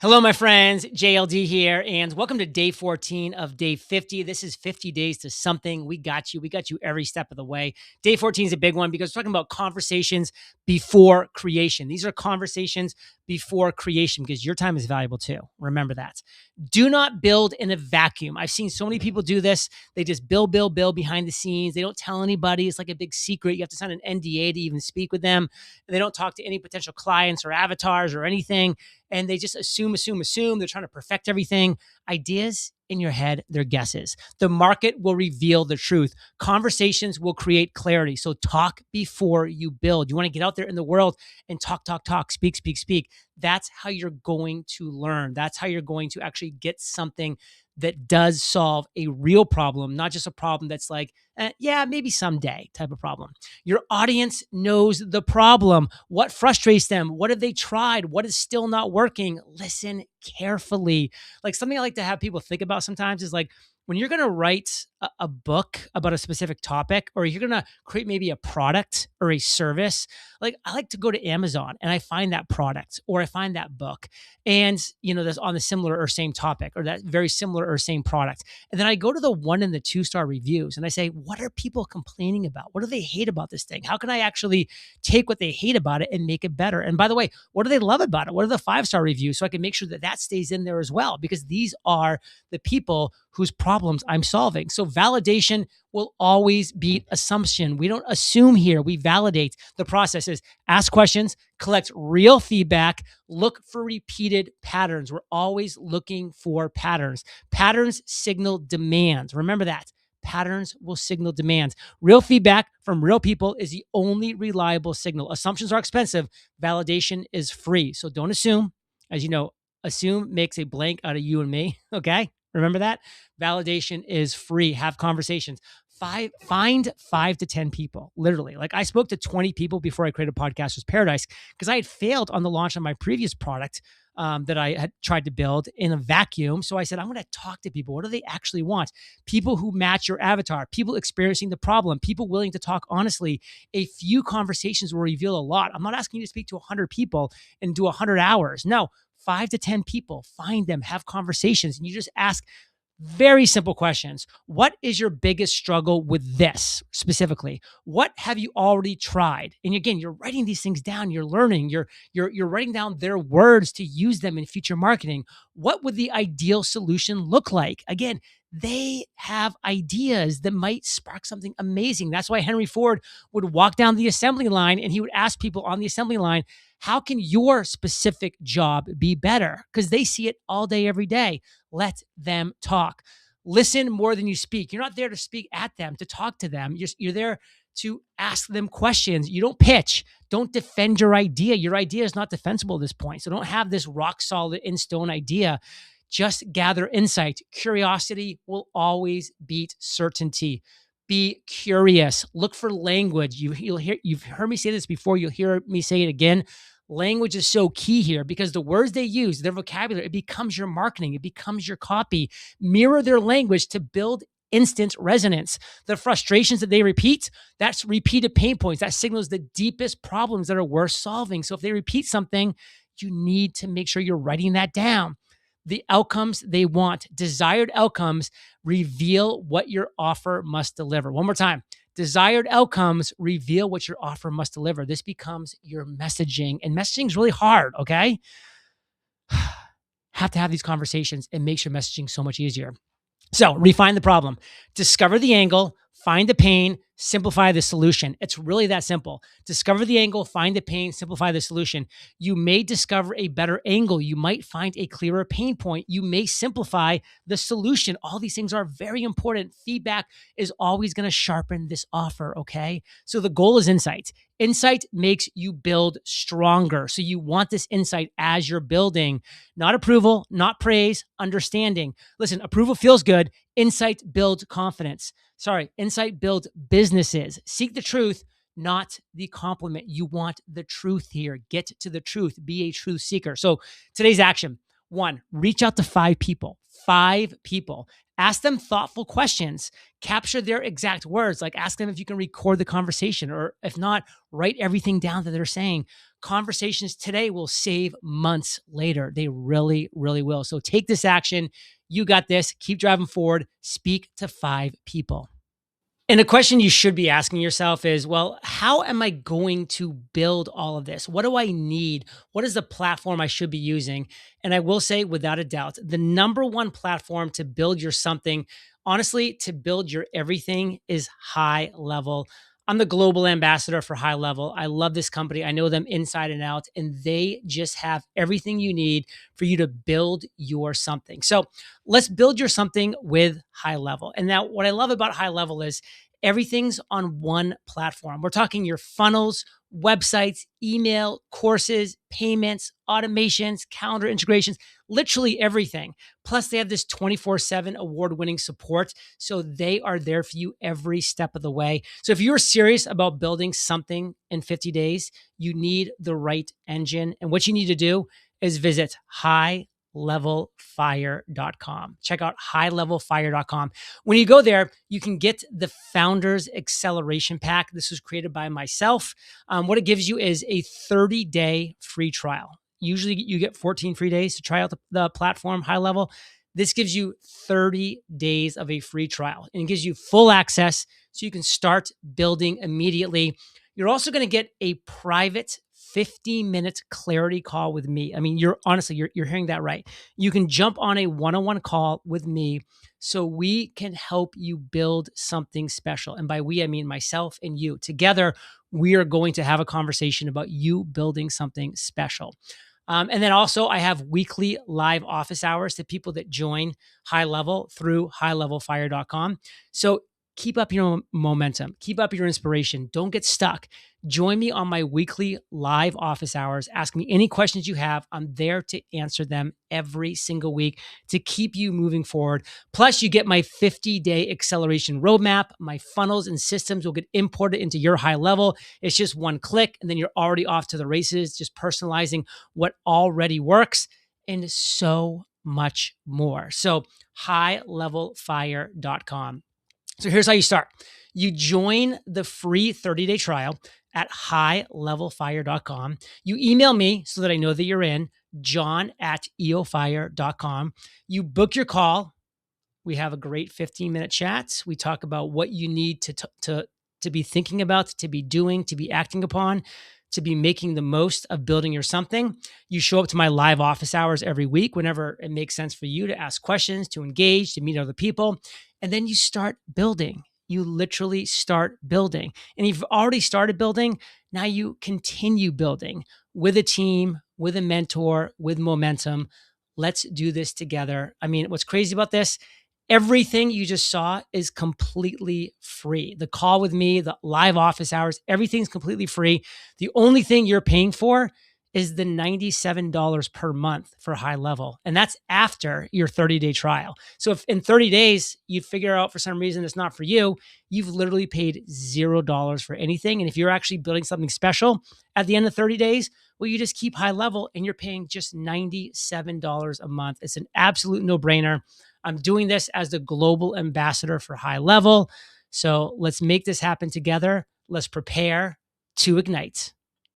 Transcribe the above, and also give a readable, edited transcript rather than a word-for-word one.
Hello, my friends. JLD here, and welcome to day 14 of day 50. This is 50 days to something. We got you. We got you every step of the way. Day 14 is a big one because we're talking about conversations before creation. These are conversations before creation because your time is valuable too. Remember that. Do not build in a vacuum. I've seen so many people do this. They just build behind the scenes. They don't tell anybody. It's like a big secret. You have to sign an NDA to even speak with them. And they don't talk to any potential clients or avatars or anything, and they just assume. They're trying to perfect everything. Ideas in your head, they're guesses. The market will reveal the truth. Conversations will create clarity. So talk before you build. You want to get out there in the world and talk, speak. That's how you're going to learn. That's how you're going to actually get something that does solve a real problem, not just a problem that's like, yeah, maybe someday type of problem. Your audience knows the problem. What frustrates them? What have they tried? What is still not working? Listen carefully. Like something I like to have people think about sometimes is like when you're going to write a book about a specific topic, or you're going to create maybe a product or a service, like I like to go to Amazon and I find that product or I find that book and, that's on the similar or same topic or that very similar or same product. And then I go to the 1 and the 2-star reviews and I say, what are people complaining about? What do they hate about this thing? How can I actually take what they hate about it and make it better? And by the way, what do they love about it? What are the 5-star reviews? So I can make sure that that stays in there as well, because these are the people whose problems I'm solving. So validation will always beat assumption. We don't assume here, we validate. The process is ask questions, collect real feedback, look for repeated patterns. We're always looking for patterns. Patterns signal demand. Remember that. Patterns will signal demand. Real feedback from real people is the only reliable signal. Assumptions are expensive. Validation is free. So don't assume. As you know, assume makes a blank out of you and me. Okay? Remember that? Validation is free. Have conversations. Find 5 to 10 people, literally. Like I spoke to 20 people before I created Podcasters Paradise because I had failed on the launch of my previous product that I had tried to build in a vacuum. So I said, I'm going to talk to people. What do they actually want? People who match your avatar, people experiencing the problem, people willing to talk honestly. A few conversations will reveal a lot. I'm not asking you to speak to 100 people and do 100 hours. No, 5 to 10 people, find them, have conversations, and you just ask very simple questions. What is your biggest struggle with this specifically? What have you already tried? And again, you're writing these things down, you're learning, you're writing down their words to use them in future marketing. What would the ideal solution look like? Again, they have ideas that might spark something amazing. That's why Henry Ford would walk down the assembly line and he would ask people on the assembly line, how can your specific job be better? Because they see it all day, every day. Let them talk. Listen more than you speak. You're not there to speak at them, to talk to them. You're there to ask them questions. You don't pitch. Don't defend your idea. Your idea is not defensible at this point. So don't have this rock solid in stone idea. Just gather insight. Curiosity will always beat certainty. Be curious. Look for language. You've heard me say this before. You'll hear me say it again. Language is so key here because the words they use, their vocabulary, it becomes your marketing. It becomes your copy. Mirror their language to build instant resonance. The frustrations that they repeat, that's repeated pain points. That signals the deepest problems that are worth solving. So if they repeat something, you need to make sure you're writing that down. The outcomes they want, desired outcomes, reveal what your offer must deliver. One more time. Desired outcomes reveal what your offer must deliver. This becomes your messaging, and messaging is really hard, okay? Have to have these conversations. It makes your messaging so much easier. So refine the problem, discover the angle, find the pain, simplify the solution. It's really that simple. Discover the angle, find the pain, simplify the solution. You may discover a better angle. You might find a clearer pain point. You may simplify the solution. All these things are very important. Feedback is always going to sharpen this offer, okay? So the goal is insight. Insight makes you build stronger. So you want this insight as you're building, not approval, not praise, understanding. Listen, approval feels good. Insight builds confidence. Insight builds businesses. Seek the truth, not the compliment. You want the truth here. Get to the truth. Be a truth seeker. So today's action: 1, reach out to 5 people. 5 people. Ask them thoughtful questions. Capture their exact words. Like ask them if you can record the conversation, or if not, write everything down that they're saying. Conversations today will save months later. They really, really will. So take this action. You got this. Keep driving forward. Speak to 5 people. And a question you should be asking yourself is, well, how am I going to build all of this? What do I need? What is the platform I should be using? And I will say, without a doubt, the number one platform to build your something, honestly, to build your everything is HighLevel. I'm the global ambassador for HighLevel. I love this company. I know them inside and out, and they just have everything you need for you to build your something. So let's build your something with HighLevel. And now, what I love about HighLevel is everything's on one platform. We're talking your funnels, websites, email, courses, payments, automations, calendar integrations, literally everything. Plus, they have this 24/7 award winning support. So they are there for you every step of the way. So if you're serious about building something in 50 days, you need the right engine. And what you need to do is visit highlevelfire.com. Check out highlevelfire.com. When you go there, you can get the Founders Acceleration Pack. This was created by myself. What it gives you is a 30-day free trial. Usually you get 14 free days to try out the platform HighLevel. This gives you 30 days of a free trial, and it gives you full access so you can start building immediately. You're also going to get a private 50-minute clarity call with me. I mean, you're hearing that right. You can jump on a one-on-one call with me so we can help you build something special. And by we, I mean myself and you. Together, we are going to have a conversation about you building something special. And then also, I have weekly live office hours to people that join HighLevel through highlevelfire.com. So keep up your momentum, keep up your inspiration. Don't get stuck. Join me on my weekly live office hours. Ask me any questions you have. I'm there to answer them every single week to keep you moving forward. Plus, you get my 50-day acceleration roadmap. My funnels and systems will get imported into your HighLevel. It's just one click, and then you're already off to the races, just personalizing what already works, and so much more. So, highlevelfire.com. So here's how you start. You join the free 30-day trial at highlevelfire.com. You email me so that I know that you're in, john@eofire.com. You book your call. We have a great 15-minute chat. We talk about what you need to be thinking about, to be doing, to be acting upon, to be making the most of building your something. You show up to my live office hours every week whenever it makes sense for you to ask questions, to engage, to meet other people. And then you start building. You literally start building. And if you've already started building, now you continue building with a team, with a mentor, with momentum. Let's do this together. I mean, what's crazy about this? Everything you just saw is completely free. The call with me, the live office hours, everything's completely free. The only thing you're paying for is the $97 per month for HighLevel. And that's after your 30-day trial. So if in 30 days you figure out for some reason it's not for you, you've literally paid $0 for anything. And if you're actually building something special at the end of 30 days, well, you just keep HighLevel and you're paying just $97 a month. It's an absolute no-brainer. I'm doing this as the global ambassador for HighLevel. So let's make this happen together. Let's prepare to ignite.